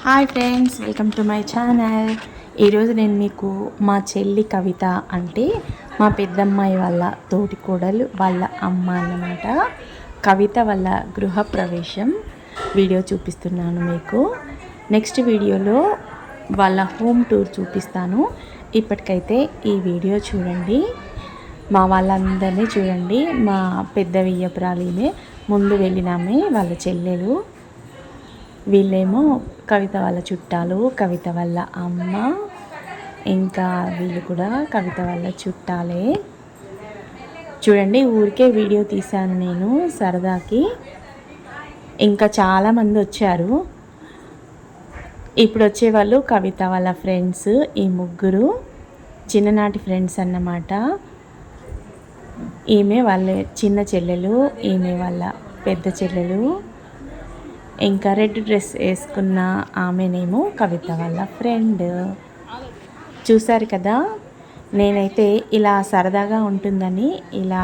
Hi friends, welcome to my channel. ఈరోజు నేను మీకు మా చెల్లి కవిత అంటే మా పెద్దమ్మాయి వాళ్ళ తోటి కోడలు వాళ్ళ అమ్మ అన్నమాట. కవిత వాళ్ళ గృహప్రవేశం వీడియో చూపిస్తున్నాను మీకు. నెక్స్ట్ వీడియోలో వాళ్ళ హోమ్ టూర్ చూపిస్తాను. ఇప్పటికైతే ఈ వీడియో చూడండి. మా వాళ్ళందరినీ చూడండి. మా పెద్ద వియ్యపురాలిమే ముందు వెళ్ళినామే వాళ్ళ చెల్లెలు. వీళ్ళేమో కవిత వాళ్ళ చుట్టాలు, కవిత వాళ్ళ అమ్మ, ఇంకా వీళ్ళు కూడా కవిత వాళ్ళ చుట్టాలే. చూడండి, ఊరికే వీడియో తీశాను నేను సరదాకి. ఇంకా చాలామంది వచ్చారు. ఇప్పుడు వచ్చేవాళ్ళు కవిత వాళ్ళ ఫ్రెండ్స్, ఈ ముగ్గురు చిన్ననాటి ఫ్రెండ్స్ అన్నమాట. ఈమె వాళ్ళ చిన్న చెల్లెలు, ఈమె వాళ్ళ పెద్ద చెల్లెలు. ఇంకా రెడ్ డ్రెస్ వేసుకున్న ఆమెనేమో కవిత వాళ్ళ ఫ్రెండ్. చూసారు కదా, నేనైతే ఇలా సరదాగా ఉంటుందని ఇలా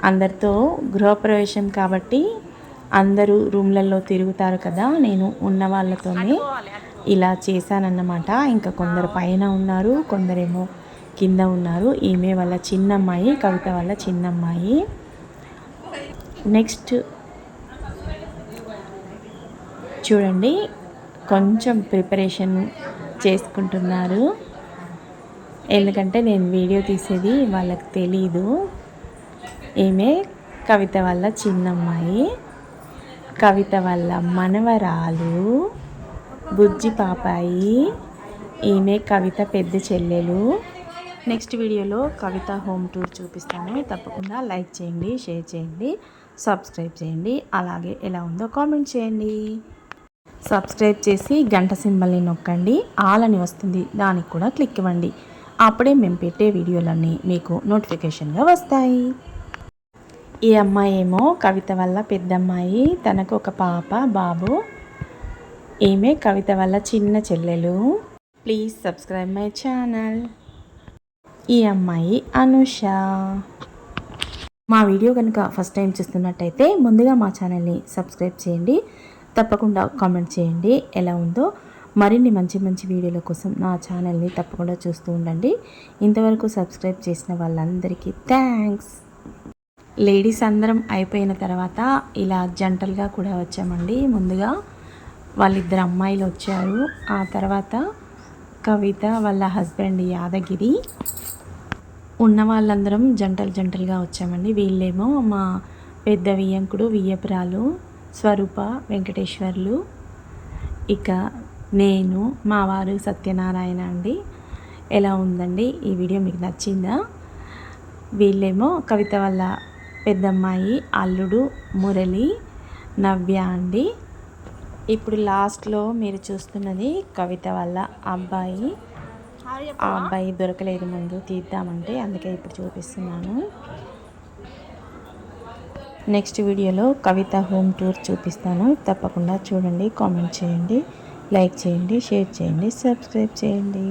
అందరితో గృహప్రవేశం కాబట్టి అందరూ రూమ్లలో తిరుగుతారు కదా, నేను ఉన్న వాళ్ళతోనే ఇలా చేశానన్నమాట. ఇంకా కొందరు పైన ఉన్నారు, కొందరేమో కింద ఉన్నారు. ఈమె వాళ్ళ చిన్నమ్మాయి, కవిత వాళ్ళ చిన్నమ్మాయి. నెక్స్ట్ చూడండి, కొంచెం ప్రిపరేషన్ చేసుకుంటున్నారు. ఎందుకంటే నేను వీడియో తీసేది వాళ్ళకి తెలీదు. ఈమె కవిత వాళ్ళ చిన్నమ్మాయి, కవిత వాళ్ళ మనవరాలు బుజ్జి పాపాయి. ఈమె కవిత పెద్ద చెల్లెలు. నెక్స్ట్ వీడియోలో కవిత హోమ్ టూర్ చూపిస్తాను. తప్పకుండా లైక్ చేయండి, షేర్ చేయండి, సబ్స్క్రైబ్ చేయండి. అలాగే ఎలా ఉందో కామెంట్ చేయండి. సబ్స్క్రైబ్ చేసి గంట సింబల్ని నొక్కండి, ఆల్ అని వస్తుంది, దానికి కూడా క్లిక్ ఇవ్వండి. అప్పుడే మేము పెట్టే వీడియోలన్నీ మీకు నోటిఫికేషన్గా వస్తాయి. ఈ అమ్మాయి ఏమో కవిత వల్ల పెద్దమ్మాయి, తనకు ఒక పాప బాబు. ఈమె కవిత వల్ల చిన్న చెల్లెలు. Please subscribe my channel. ఈ అమ్మాయి అనుష. మా వీడియో కనుక ఫస్ట్ టైం చూస్తున్నట్టయితే ముందుగా మా ఛానల్ని సబ్స్క్రైబ్ చేయండి. తప్పకుండా కామెంట్ చేయండి ఎలా ఉందో. మరిన్ని మంచి మంచి వీడియోల కోసం నా ఛానల్ని తప్పకుండా చూస్తూ ఉండండి. ఇంతవరకు సబ్స్క్రైబ్ చేసిన వాళ్ళందరికీ థ్యాంక్స్. లేడీస్ అందరం అయిపోయిన తర్వాత ఇలా జంటలుగా కూడా వచ్చామండి. ముందుగా వాళ్ళిద్దరు అమ్మాయిలు వచ్చారు, ఆ తర్వాత కవిత వాళ్ళ హస్బెండ్ యాదగిరి. ఉన్న వాళ్ళందరం జంటలుగా వచ్చామండి. వీళ్ళేమో మా పెద్ద వియ్యంకుడు వియ్యపురాలు స్వరూప వెంకటేశ్వర్లు. ఇక నేను, మా వారు సత్యనారాయణ అండి. ఎలా ఉందండి ఈ వీడియో, మీకు నచ్చిందా? వీళ్ళేమో కవిత వాళ్ళ పెద్దమ్మాయి అల్లుడు మురళి, నవ్య అండి. ఇప్పుడు లాస్ట్లో మీరు చూస్తున్నది కవిత వాళ్ళ అబ్బాయి. ఆ అబ్బాయి దొరకలేదు, ముందు తీద్దామంటే అందుకే ఇప్పుడు చూపిస్తున్నాను. నెక్స్ట్ వీడియోలో కవిత హోమ్ టూర్ చూపిస్తాను. తప్పకుండా చూడండి, కామెంట్ చేయండి, లైక్ చేయండి, షేర్ చేయండి, సబ్స్క్రైబ్ చేయండి.